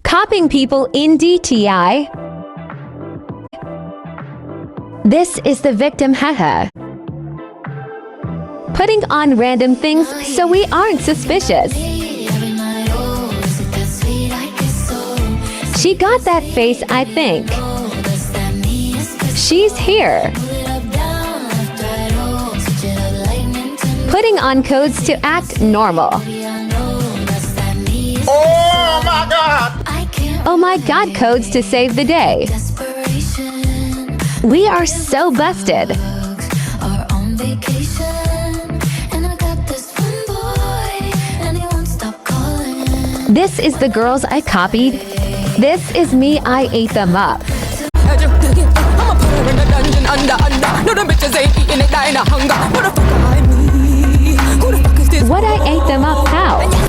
Copying people in DTI. This is the victim, haha. Putting on random things so we aren't suspicious. She got that face, I think. She's here. Putting on codes to act normal. Oh my God! Oh my God, codes to save the day. We are so busted. This is the girls I copied. This is me, I ate them up. What I ate them up, how?